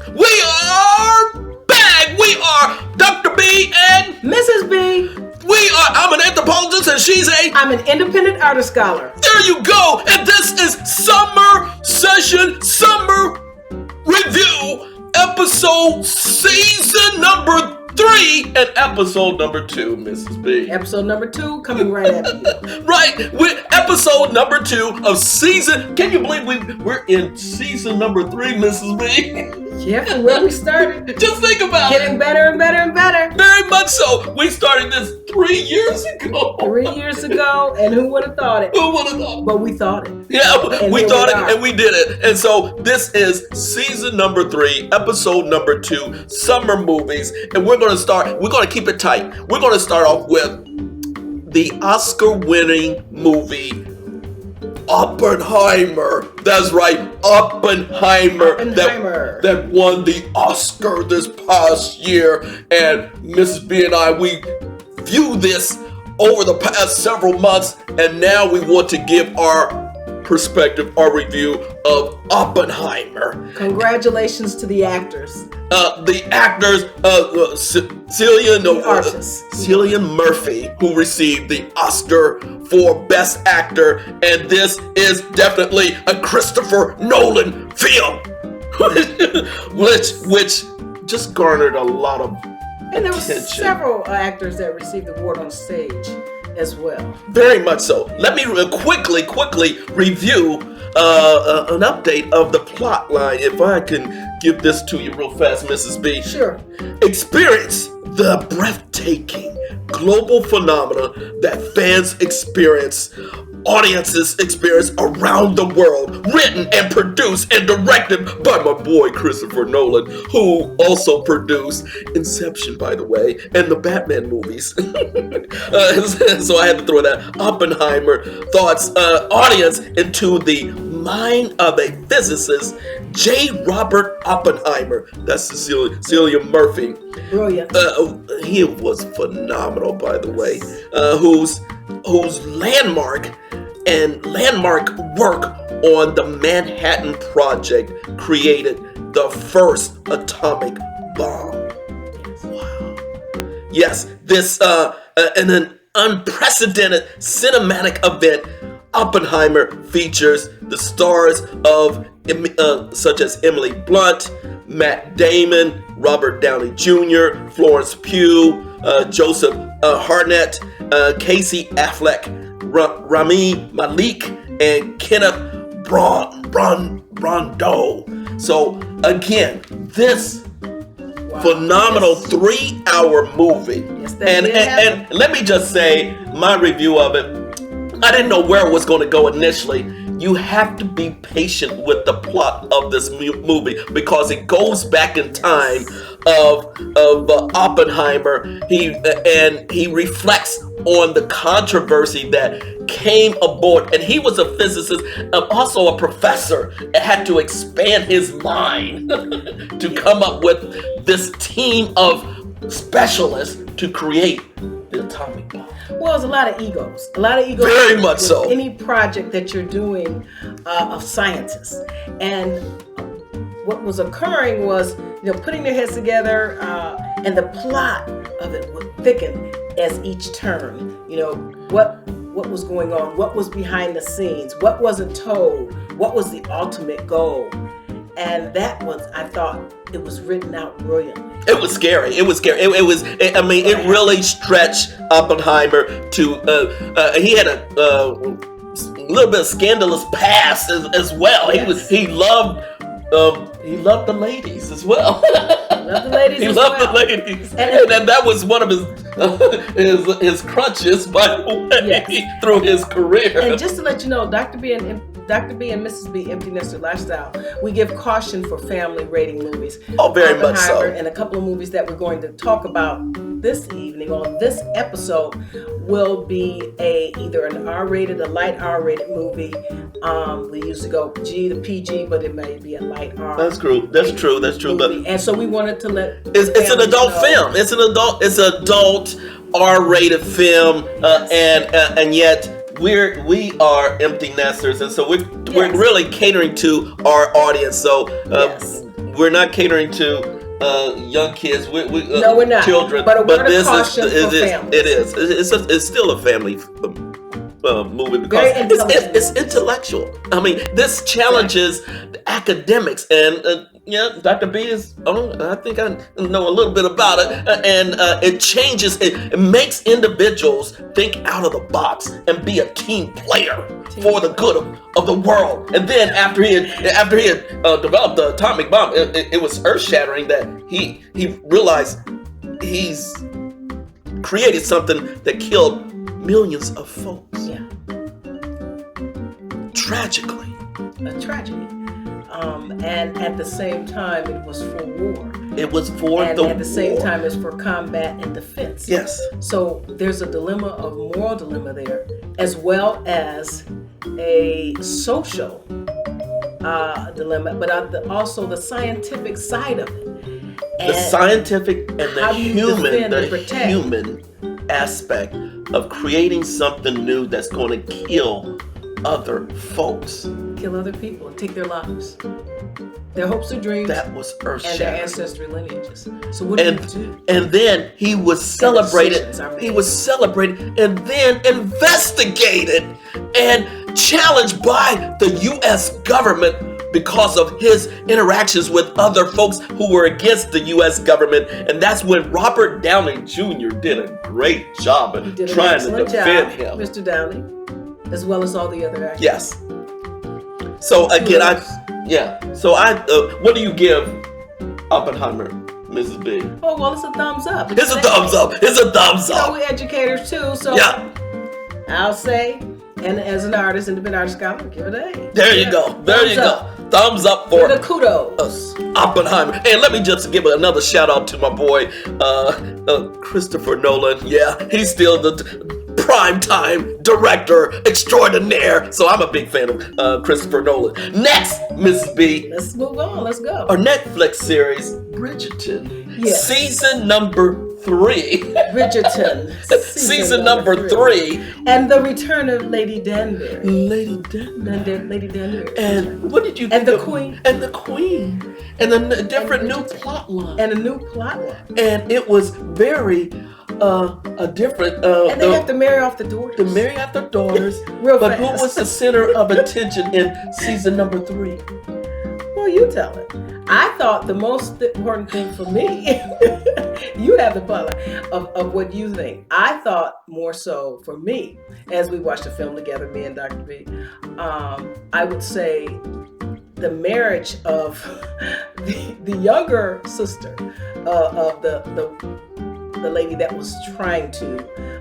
We are back. We are Dr. B and Mrs. B. I'm an anthropologist and she's I'm an independent artist scholar. There you go. And this is Summer Review, episode season number 3 and episode number 2, Mrs. B. Episode number 2 coming right at you. Right, with episode number 2 of season. Can you believe we're in season number 3, Mrs. B? Yeah, from where we started. Just think about Getting better and better and better. Very much so. We started this 3 years ago. 3 years ago, and who would have thought it? Who would have thought? But we thought it. Yeah, and we thought it are. and we did it. And so this is season number 3, episode number 2, summer movies. And we're going to keep it tight. We're going to start off with the Oscar-winning movie, Oppenheimer. That's right, Oppenheimer. That won the Oscar this past year. And Mrs. B and I, we view this over the past several months, and now we want to give our perspective, our review of Oppenheimer. Congratulations to the actors. The actors, Cillian Murphy, who received the Oscar for Best Actor, and this is definitely a Christopher Nolan film, which just garnered a lot of And there were attention. several actors that received the award on stage as well. Very much so. Let me quickly review an update of the plot line, if I can give this to you real fast, Mrs. B. Sure. Experience the breathtaking global phenomena that fans experience, audiences experience around the world, written and produced and directed by my boy Christopher Nolan, who also produced Inception, by the way, and the Batman movies. So I had to throw that. Oppenheimer thoughts audience into the mind of a physicist, J. Robert Oppenheimer. That's Cillian Murphy. Brilliant. He was phenomenal, by the way. Whose landmark work on the Manhattan Project created the first atomic bomb. Wow. Yes, this in an unprecedented cinematic event, Oppenheimer features the stars of such as Emily Blunt, Matt Damon, Robert Downey Jr., Florence Pugh, Joseph Hartnett, Casey Affleck, Rami Malek, and Kenneth Brando. So again, this phenomenal 3-hour movie. Yes, and let me just say, my review of it, I didn't know where it was going to go initially. You have to be patient with the plot of this movie because it goes back in time of Oppenheimer. He reflects on the controversy that came aboard, and he was a physicist and also a professor, and had to expand his mind to come up with this team of specialists to create the atomic bomb. Well, there's a lot of egos. Very much so. Any project that you're doing of scientists. And what was occurring was, putting their heads together, and the plot of it would thicken as each turn. What was going on? What was behind the scenes? What wasn't told? What was the ultimate goal? And that was, I thought, it was written out brilliantly. It was scary. It really stretched Oppenheimer to, he had a little bit of scandalous past as well. Yes. He loved the ladies as well. Loved the ladies He as loved well. the ladies. And that was one of his crutches, by the way, Yes. through his career. And just to let you know, Dr. B and Mrs. B, Empty Nester Lifestyle, we give caution for family rating movies. Oh, very much so. Oppenheimer and a couple of movies that we're going to talk about this evening on this episode will be either an R-rated, a light R-rated movie. We used to go G to PG, but it may be a light R. That's true. That's true. Movie. And so we wanted to let it's an adult film. It's an adult R-rated film, and yet we are empty nesters, and so we're really catering to our audience. So we're not catering to young kids. No, we're not. Children. But a word of this caution is, for families. It is. It's still a family movie because it's intellectual. I mean, this challenges academics, and Dr. B is. I think I know a little bit about it, and it changes. It makes individuals think out of the box and be a team player for the good of the world. And then after he had developed the atomic bomb, it was earth shattering that he realized he's created something that killed millions of folks. Yeah. Tragically. A tragedy. And at the same time, it was for war. It was for and the at the same war. time, it's for combat and defense. Yes. So there's a moral dilemma there, as well as a social dilemma, but also the scientific side of it. The scientific and the human aspect of creating something new that's going to kill other folks. Kill other people and take their lives. Their hopes and dreams. That was earth-shattering. And their ancestry lineages. So what do you do? And then he was celebrated. He was celebrated and then investigated and challenged by the U.S. government because of his interactions with other folks who were against the U.S. government. And that's when Robert Downey Jr. did a great job of trying to defend him. Mr. Downey, as well as all the other actors. Yes. So again, what do you give Oppenheimer, Mrs. B? Oh, well, it's a thumbs up. It's a thumbs up. It's a thumbs up. So we're educators too. So yeah. I'll say, and as an artist, independent artist scholar, give it a. There you go. There you go. Thumbs up for the kudos. Oppenheimer. And let me just give another shout out to my boy, Christopher Nolan. Yeah, he's still the primetime director extraordinaire. So I'm a big fan of Christopher Nolan. Next, Mrs. B. Let's move on. Let's go. Our Netflix series, Bridgerton. Yes. Season number 3. Bridgerton. Season number 3. And the return of Lady Danbury. Lady Danbury. And what did you think? And the Queen. And the Queen. And a different new plot line. And a new plot line. And it was very a different and they have to marry off the daughters. To marry off the daughters. Real but fast. Who was the center of attention in season number 3? Well, you tell it. I thought the most important thing for me, you have the plot of what you think. I thought more so for me, as we watched the film together, me and Dr. B, I would say the marriage of the younger sister of the lady that was trying to,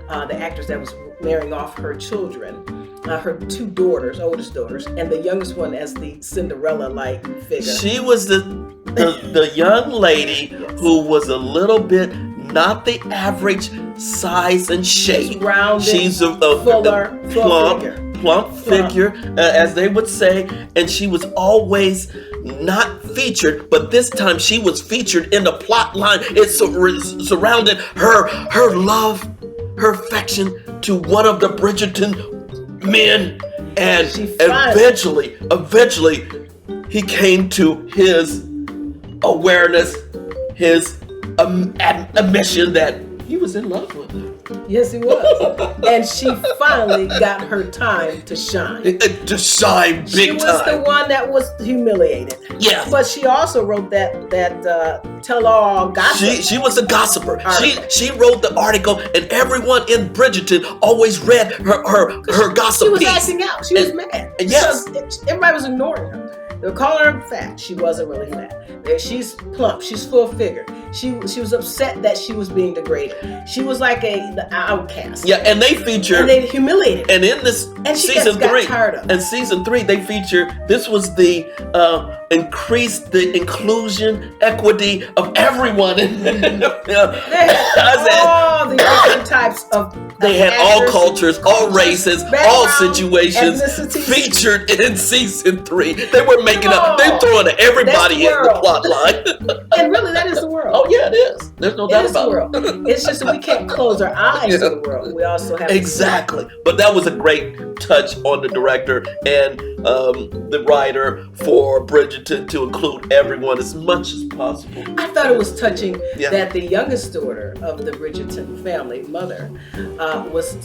the actress that was marrying off her children, her 2 daughters, oldest daughters, and the youngest one as the Cinderella-like figure. She was the young lady who was a little bit not the average size and shape. She's rounded, she's a plump figure, as they would say, and she was always not featured, but this time she was featured in the plot line. It surrounded her love, her affection to one of the Bridgerton men, and eventually he came to his awareness, his admission that he was in love with her. Yes, he was. And she finally got her time to shine. To shine big time. She was the one that was humiliated. Yeah. But she also wrote that tell-all gossip. She was a gossiper. She wrote the article, and everyone in Bridgerton always read her gossip piece. She was acting out. She was mad. Yes. Everybody was ignoring her. They were calling her fat. She wasn't really fat. She's plump. She's full-figured. She was upset that she was being degraded. She was like the outcast. Yeah, and they featured. And they humiliated her. And in this season 3, in season 3, they featured. This was the increased the inclusion, equity of everyone. They had all the different types of. They had all cultures, all races, all situations ethnicities featured in season 3. They were making up. They throwing everybody in the plot line. And really, that is the world. Oh yeah, it is. There's no It doubt is the about world. it. It's just that we can't close our eyes to the world. We also have Exactly. But that was a great touch on the director and the writer for Bridgerton to include everyone as much as possible. I thought it was touching Yeah. that the youngest daughter of the Bridgerton family, mother, was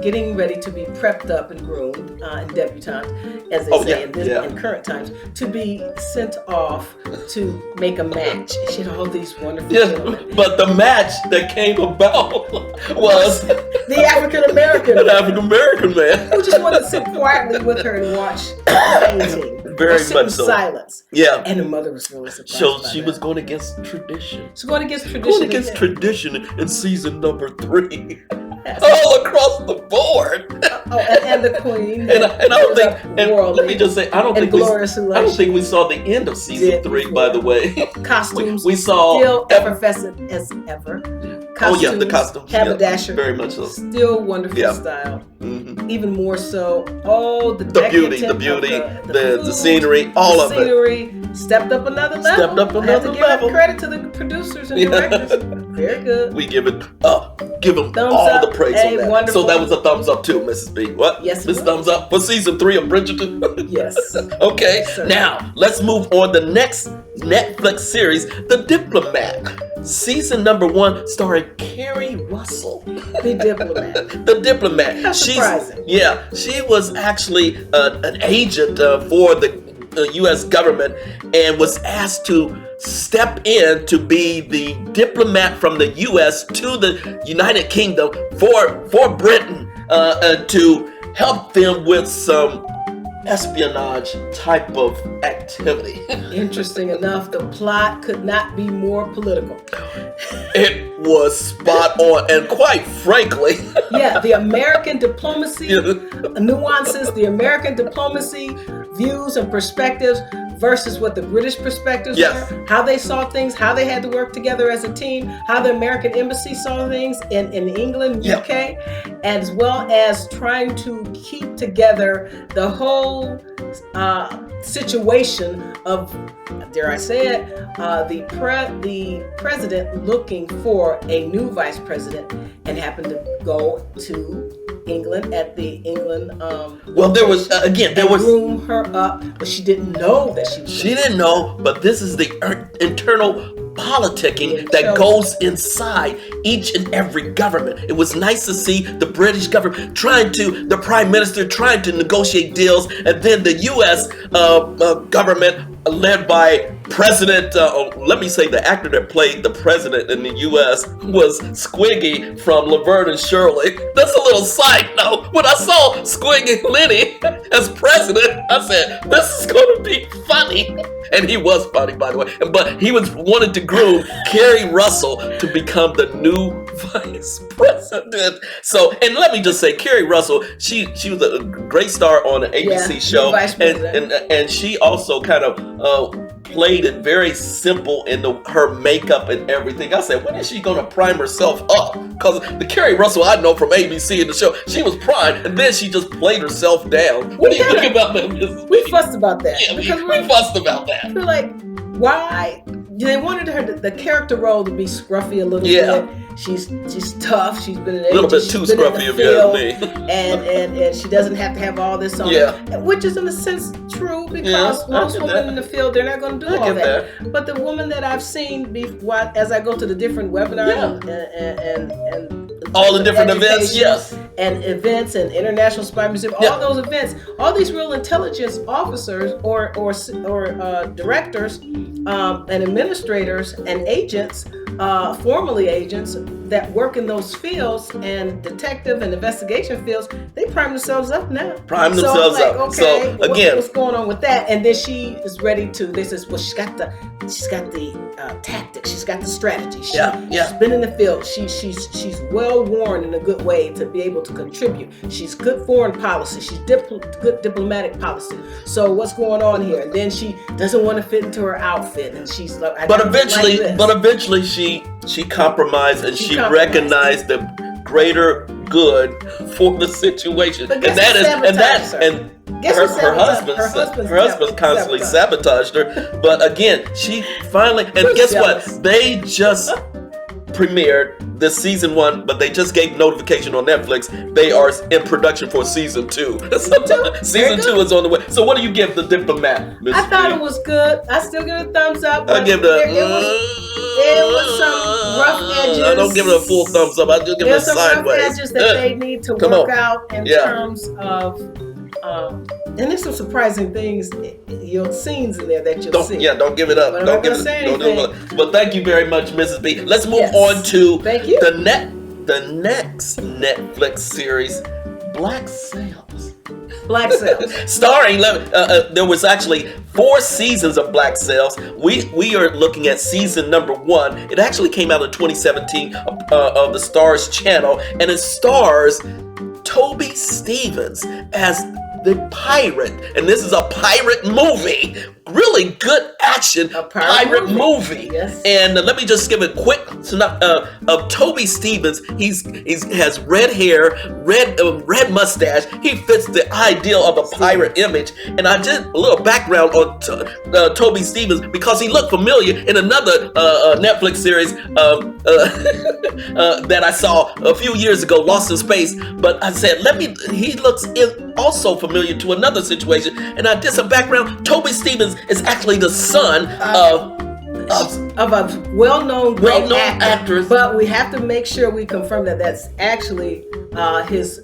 getting ready to be prepped up and groomed and debutante, as they say in current times, to be sent off to make a match. She had all these wonderful gentlemen. But the match that came about was The African American an African American man. who just wanted to sit quietly with her and watch the painting. Very or sit much in so. silence. Yeah. And the mother was really surprised. So by she that. was going against tradition. She's going against tradition. Going against tradition in season number 3. All across the board. Oh, and the queen. And I don't think, and let me just say, I don't think we saw the end of season 3, by the way. Costumes we saw still effervescent as ever. Costumes, the costumes. haberdasher, very much so. Still wonderful style. Mm-hmm. Even more so. Oh, the beauty, food, the scenery, all of it. Stepped up another level. Stepped up another I have to level. give credit to the producers and directors. Very good. We give it give them Thumbs all up. the praise Hey, on that. wonderful. So that was a thumbs up too, Mrs. B. What? Yes, it Miss was. Thumbs up for season 3 of Bridgerton. Yes. Okay. Yes, sir. Now let's move on. The next Netflix series, The Diplomat. Season number 1, starring Carrie Russell. The Diplomat. The Diplomat. That's surprising. She was actually an agent for the U.S. government and was asked to step in to be the diplomat from the U.S. to the United Kingdom for Britain to help them with some espionage type of activity. Interesting enough, the plot could not be more political. It was spot on, and quite frankly, yeah, the American diplomacy nuances, the American diplomacy views and perspectives versus what the British perspectives were, how they saw things, how they had to work together as a team, how the American embassy saw things in England, UK, as well as trying to keep together the whole situation of, dare I say it, the president looking for a new vice president and happened to go to England at the England. Well, there was groom her up, but she didn't know that she was. She didn't know, but this is the internal politicking that goes inside each and every government. It was nice to see the British government the Prime Minister trying to negotiate deals, and then the U.S. Government led by President, let me say the actor that played the president in the U.S. was Squiggy from Laverne and Shirley. That's a little side note. When I saw Squiggy Lenny as president, I said, this is going to be funny. And he was funny, by the way. But he wanted to groom Carrie Russell to become the new vice president. So, and let me just say, Carrie Russell, she was a great star on an ABC show. Vice president. And she also kind of played it very simple in her makeup and everything. I said, when is she going to prime herself up? Because the Carrie Russell I know from ABC in the show, she was primed, and then she just played herself down. What do you think about that, Mrs. We fussed about that. Yeah, we fussed about that. We're like, why? They wanted her, the character role, to be scruffy a little bit. She's tough. She's been an agent. A little bit too scruffy if you ask me. And she doesn't have to have all this on. Which is in a sense true, because most women in the field, they're not going to do all that. But the woman that I've seen, as I go to the different webinars and all the different events, and events and International Spy Museum, all those events, all these real intelligence officers or directors and administrators and agents, formerly agents that work in those fields and detective and investigation fields, they prime themselves up now. Okay, so again, what's going on with that? And then she is ready to. They says, well, she's got the tactics. She's got the strategy. She's been in the field. She's well worn in a good way to be able to contribute. She's good foreign policy. She's good diplomatic policy. So what's going on here? And then she doesn't want to fit into her outfit, and she's like, but eventually she compromised, and she recognized the greater good for the situation, and her husband constantly sabotaged her. But again, she finally, and guess what? They just premiered this season 1, but they just gave notification on Netflix. They are in production for season 2. Season 2 is on the way. So what do you give The Diplomat, Ms. I thought B? it was good. I still give it a thumbs up. I give it a. There was some rough edges. I don't give it a full thumbs up. I just give it a There's some sideways. rough edges that they need to Come work on. out in terms of, and there's some surprising things, scenes in there that you'll see. Don't give it up. But I'm Don't not give gonna it. say Don't give it up. anything. But thank you very much, Mrs. B. Let's move Yes. on to Thank you. the next Netflix series, Black Sails. Black Sails. Starring, there was actually 4 seasons of Black Sails. We are looking at season number 1. It actually came out in 2017 of the Stars channel, and it stars Toby Stephens as the pirate, and this is a pirate movie. Really good action A pirate movie. Yes. And let me just give a quick synopsis of Toby Stephens. He's has red hair, red mustache. He fits the ideal of a pirate image. And I did a little background on Toby Stephens because he looked familiar in another Netflix series that I saw a few years ago, Lost in Space. But I said, he looks also familiar to another situation. And I did some background. Toby Stephens is actually the son of a well-known actress. But we have to make sure we confirm that that's actually his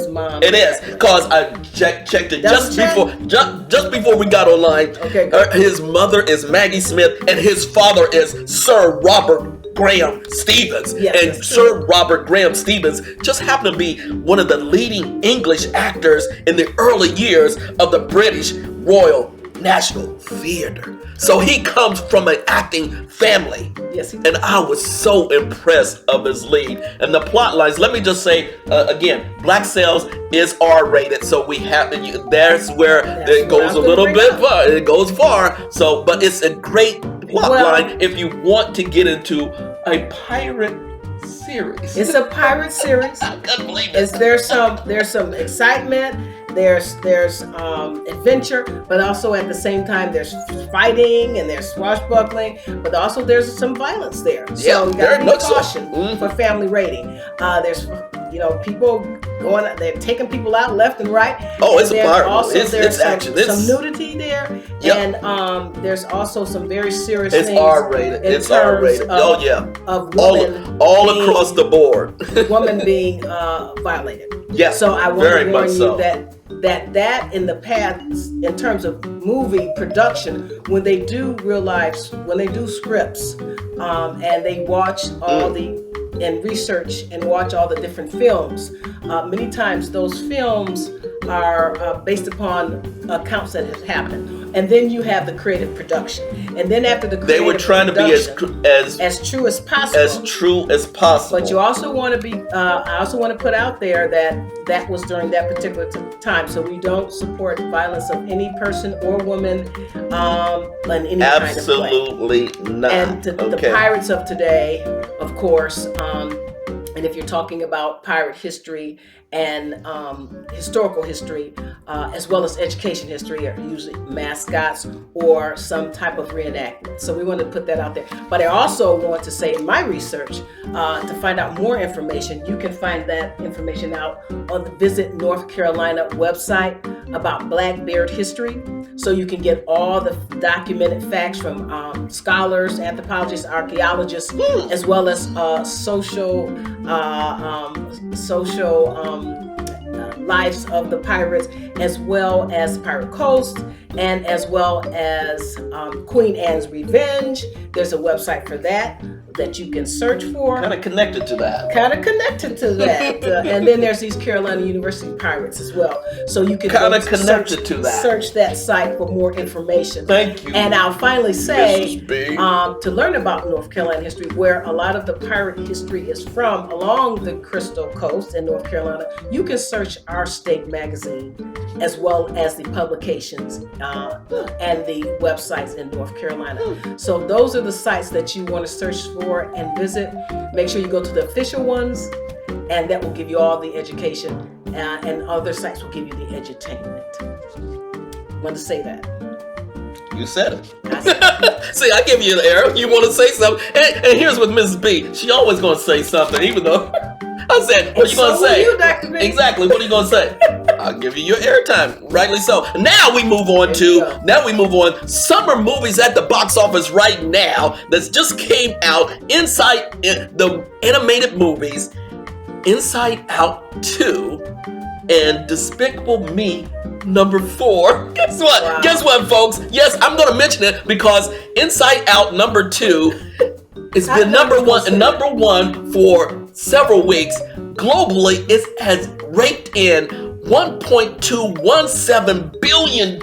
mom. It is, because I checked it just before we got online. Okay, good. His mother is Maggie Smith, and his father is Sir Robert Graham Stevens. Yes, And that's Sir Robert Graham Stevens just happened to be one of the leading English actors in the early years of the British Royal National Theatre. So he comes from an acting family. Yes, he And I was so impressed of his lead. And the plot lines, let me just say, again, Black Sails is R-rated, so we have to, that's where it goes a little bit far. It goes far. So, but it's a great plot line if you want to get into a pirate series. It's a pirate series. I couldn't believe it. There's some excitement. There's adventure, but also at the same time there's fighting and there's swashbuckling, but also there's some violence there. So you gotta be caution for family rating. There's people they're taking people out left and right. Oh, it's a pirate. Also, there's action. some nudity there, and there's also some very serious things. It's R-rated. It's R-rated. Of women all across the board. woman being violated. Yeah. So I want very to warn much you so. that in the past, in terms of movie production, when they do scripts, and they watch and research and watch all the different films, many times those films are based upon accounts that have happened. And then you have the creative production. And then after the creative They were trying to be as true as possible. As true as possible. But you also want to be, I also want to put out there that was during that particular time. So we don't support violence of any person or woman in any kind of way. Absolutely not. And the pirates of today, of course, and if you're talking about pirate history and historical history, as well as education history, are usually mascots or some type of reenactment. So we want to put that out there. But I also want to say in my research, to find out more information, you can find that information out on the Visit North Carolina website about Blackbeard history. So you can get all the documented facts from scholars, anthropologists, archaeologists, as well as social lives of the pirates, as well as Pirate Coast, and as well as Queen Anne's Revenge. There's a website for that you can search for. Kind of connected to that. And then there's these Carolina University pirates as well. So you can search that site for more information. Thank you. And I'll finally say, Mrs. B. to learn about North Carolina history, where a lot of the pirate history is from, along the Crystal Coast in North Carolina, you can search Our State magazine, as well as the publications and the websites in North Carolina. So those are the sites that you want to search for and visit. Make sure you go to the official ones, and that will give you all the education, and other sites will give you the edutainment. Want to say that. You said it. See, I give you an error. You want to say something. And here's with Mrs. B. She always going to say something, even though I said, what are you going to say? You, Dr. B. Exactly. What are you going to say? I'll give you your airtime. Rightly so. Now we move on summer movies at the box office right now that just came out. Inside the animated movies, Inside Out 2 and Despicable Me #4. Guess what? Wow. Guess what, folks? Yes, I'm going to mention it because Inside Out #2 has been number one for several weeks. Globally, it has raked in $1.217 billion.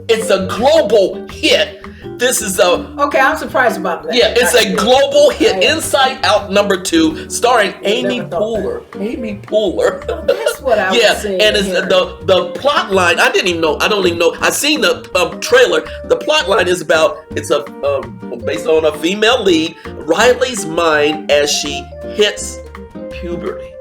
It's a global hit. This is Okay, I'm surprised about that. Yeah, it's a global hit. Inside Out #2, starring Amy Poehler. Amy Poehler. That's what I was saying. And it's the plot line. I don't even know. I seen the trailer. The plot line is about based on a female lead, Riley's mind as she hits puberty.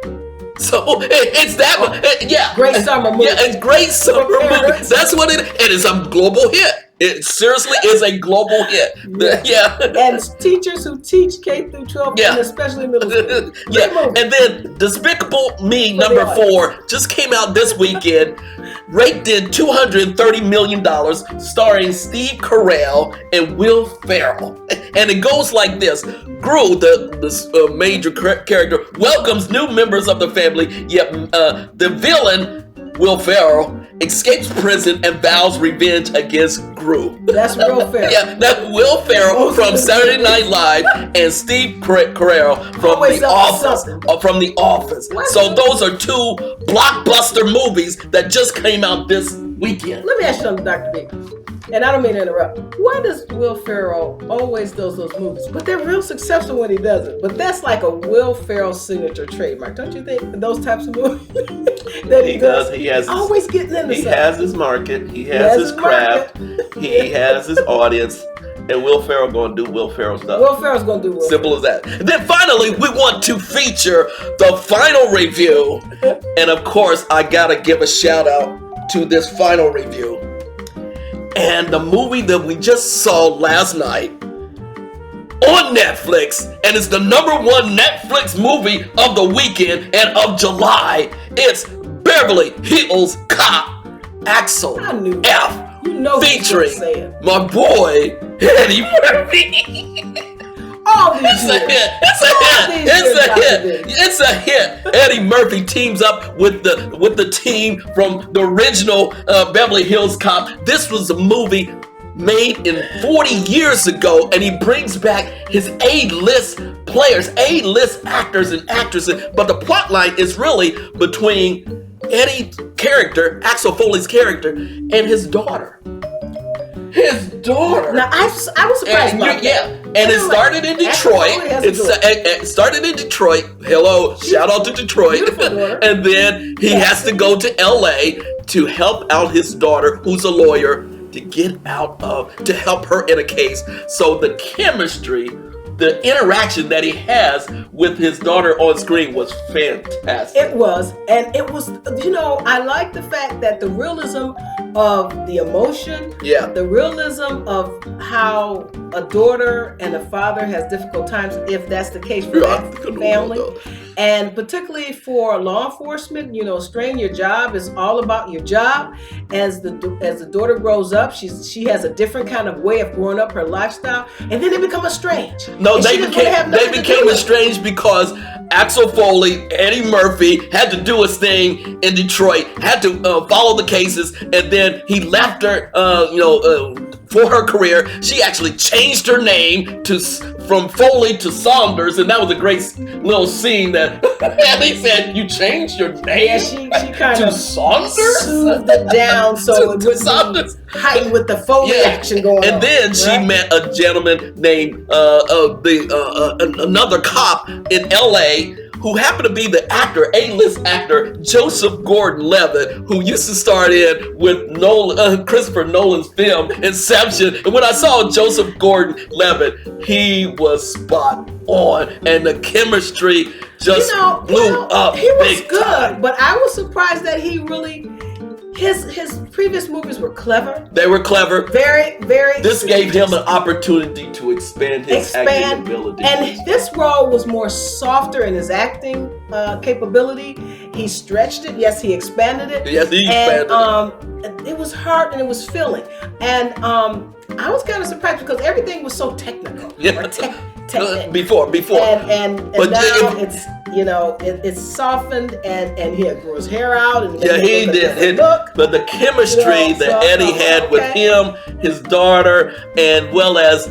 So it's that one. Yeah. Great summer movie. Yeah, it's great summer movie. That's what it is. And it's a global hit. It seriously is a global hit. Yeah. And teachers who teach K through 12, and especially middle school. Yeah. And then Despicable Me #4 just came out this weekend, raked in $230 million, starring Steve Carell and Will Ferrell. And it goes like this. Gru, the major character, welcomes new members of the family, yet the villain, Will Ferrell, escapes prison and vows revenge against Gru. That's Will Ferrell. Yeah, that's Will Ferrell from Saturday Night Live and Steve Carell from The Office. So those are two blockbuster movies that just came out this weekend. Let me ask you something, Dr. B. And I don't mean to interrupt. Why does Will Ferrell always does those movies? But they're real successful when he does it. But that's like a Will Ferrell signature trademark, don't you think? Those types of movies that he does. He has always getting into He something. has his market. He has his craft. He has his audience. And Will Ferrell going to do Will Ferrell stuff. Will Ferrell's going to do Will Simple as that. And then finally, we want to feature the final review. And of course, I got to give a shout out to this final review. And the movie that we just saw last night on Netflix, and it's the #1 Netflix movie of the weekend and of July. It's Beverly Hills Cop, Axel F. Featuring my boy Eddie Murphy. It's a hit. Eddie Murphy teams up with the team from the original Beverly Hills Cop. This was a movie made in 40 years ago, and he brings back his A-list players, A-list actors and actresses. But the plot line is really between Eddie's character, Axel Foley's character, and his daughter. Now I was surprised about that. And it started in Detroit. It started in Detroit. Hello, shout out to Detroit. And then he has to go to LA to help out his daughter, who's a lawyer, to help her in a case. So the chemistry, the interaction that he has with his daughter on screen was fantastic. It was, and it was, I like the fact that the realism of the emotion, the realism of how a daughter and a father has difficult times, if that's the case for that family, and particularly for law enforcement, staying your job is all about your job. As the daughter grows up, she has a different kind of way of growing up, her lifestyle, and then they become estranged. No, they became estranged because Axel Foley, Eddie Murphy had to do his thing in Detroit, had to follow the cases, and then he left her, for her career. She actually changed her name from Foley to Saunders, and that was a great little scene that he said, "You changed your name?" Yeah, she kind to of Saunders? soothed it down so it wouldn't be heightened with the Foley action going on. And then she met a gentleman named another cop in LA who happened to be the actor, A-list actor, Joseph Gordon-Levitt, who used to start in with Christopher Nolan's film Inception. And when I saw Joseph Gordon-Levitt, he was spot on, and the chemistry just blew up. He was big good, time. but I was surprised that he his previous movies were clever. They were clever. Very, very. This gave him an opportunity to expand his acting ability. And this role was more softer in his acting capability. He stretched it. Yes, he expanded it. Yes, he expanded it. It was hard and it was filling. And I was kind of surprised because everything was so technical. Yeah. Or Before. And now it's, you know, it's softened and he had grew his hair out. And he did. But the chemistry that Eddie had with him, his daughter, and well as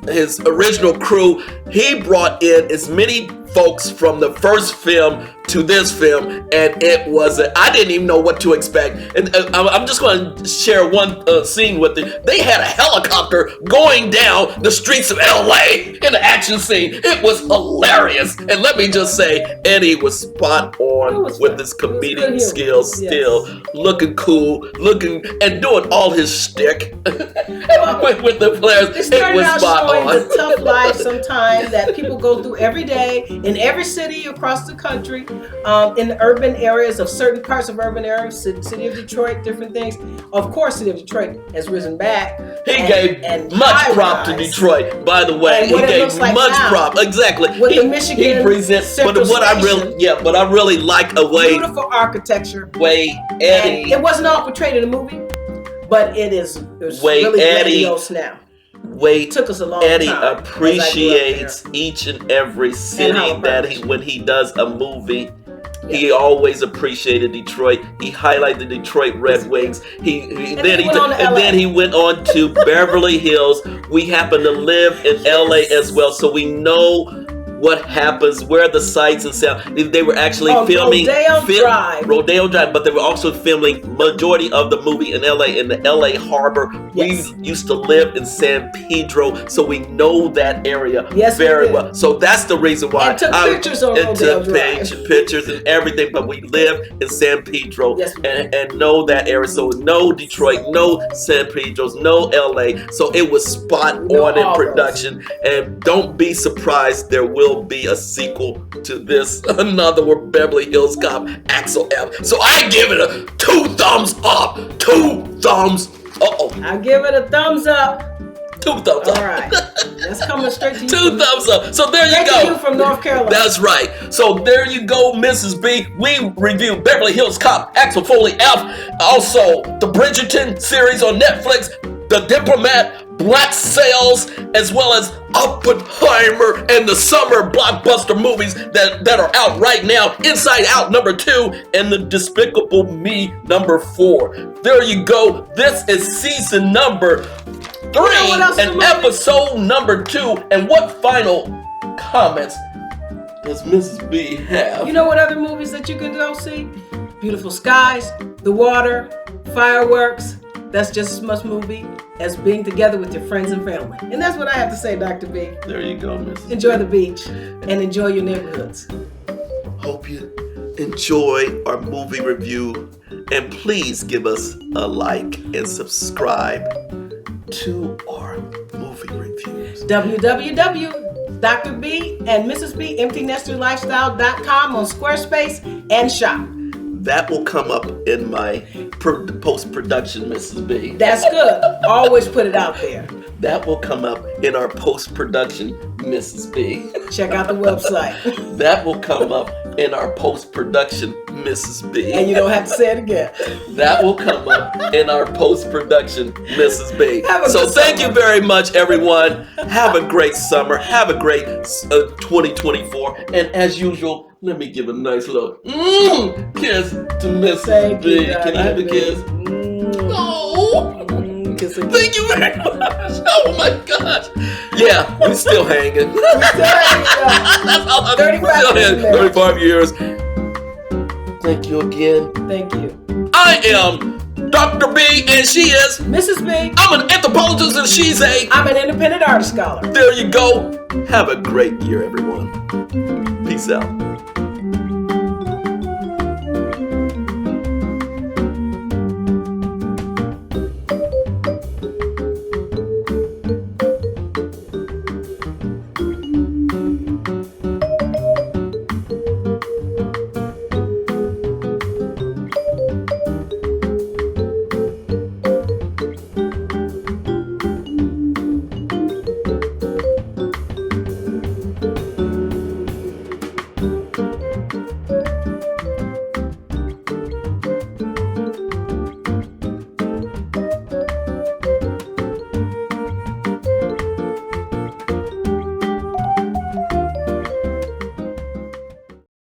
his original crew, he brought in as many folks from the first film to this film, and it was I didn't even know what to expect. And I'm just going to share one scene with you. They had a helicopter going down the streets of LA in an action scene. It was hilarious. And let me just say, Eddie was spot on with his comedic skills, still looking cool, looking and doing all his shtick with the players. It was spot on. The tough life sometimes that people go through every day in every city across the country, in the urban areas of certain parts of urban areas, city of Detroit, different things. Of course, city of Detroit has risen back. He gave much prop to Detroit, by the way. He gave much prop. Exactly. With the Michigan he presents, but what I really like a way beautiful architecture. Way Eddie. And it wasn't all portrayed in the movie, but it was really grandiose now. Took us a long Eddie time. appreciates each and every city that when he does a movie. He always appreciated Detroit. He highlighted Detroit Red Wings. Then he went on to Beverly Hills. We happen to live in LA as well, so we know what happens, where the sights and sound. They were actually filming Rodeo Drive, but they were also filming majority of the movie in LA, in the LA Harbor. Yes. We used to live in San Pedro, so we know that area very well. So that's the reason why I took pictures on Rodeo Drive. Pictures and everything, but we live in San Pedro and know that area. So no Detroit, no San Pedro's, no LA. So it was spot on in production. And don't be surprised, there will be a sequel to this, another one, Beverly Hills Cop, Axel F. So I give it a 2 thumbs up. 2 thumbs. I give it a thumbs up. 2 thumbs up. All right. That's coming straight to you. 2 thumbs up. So there you go. You from North Carolina. That's right. So there you go, Mrs. B. We reviewed Beverly Hills Cop, Axel Foley F. Also, the Bridgerton series on Netflix, The Diplomat, Black Sails, as well as Oppenheimer and the summer blockbuster movies that are out right now, Inside Out #2 and The Despicable Me #4. There you go. This is season number 3 and episode number 2. And what final comments does Mrs. B have? You know what other movies that you can go see? Beautiful skies, the water, fireworks. That's just as much movie as being together with your friends and family. And that's what I have to say, Dr. B. There you go, Mrs. Enjoy the beach and enjoy your neighborhoods. Hope you enjoy our movie review. And please give us a like and subscribe to our movie reviews. www.DrB and MrsB EmptyNesterLifestyle.com on Squarespace and shop. That will come up in my post-production, Mrs. B. That's good. Always put it out there. That will come up in our post-production, Mrs. B. Check out the website. That will come up in our post-production, Mrs. B. And you don't have to say it again. That will come up in our post-production, Mrs. B. So thank you very much, everyone. Have a great summer. Have a great 2024. And as usual, let me give a nice little kiss to Mrs. B. Can I have a kiss? Thank you very much. Oh my gosh. Yeah, we're still hanging. That's all I'm 35 years. Thank you again. Thank you. I am Dr. B and she is Mrs. B. I'm an anthropologist and she's I'm an independent art scholar. There you go. Have a great year, everyone. Peace out.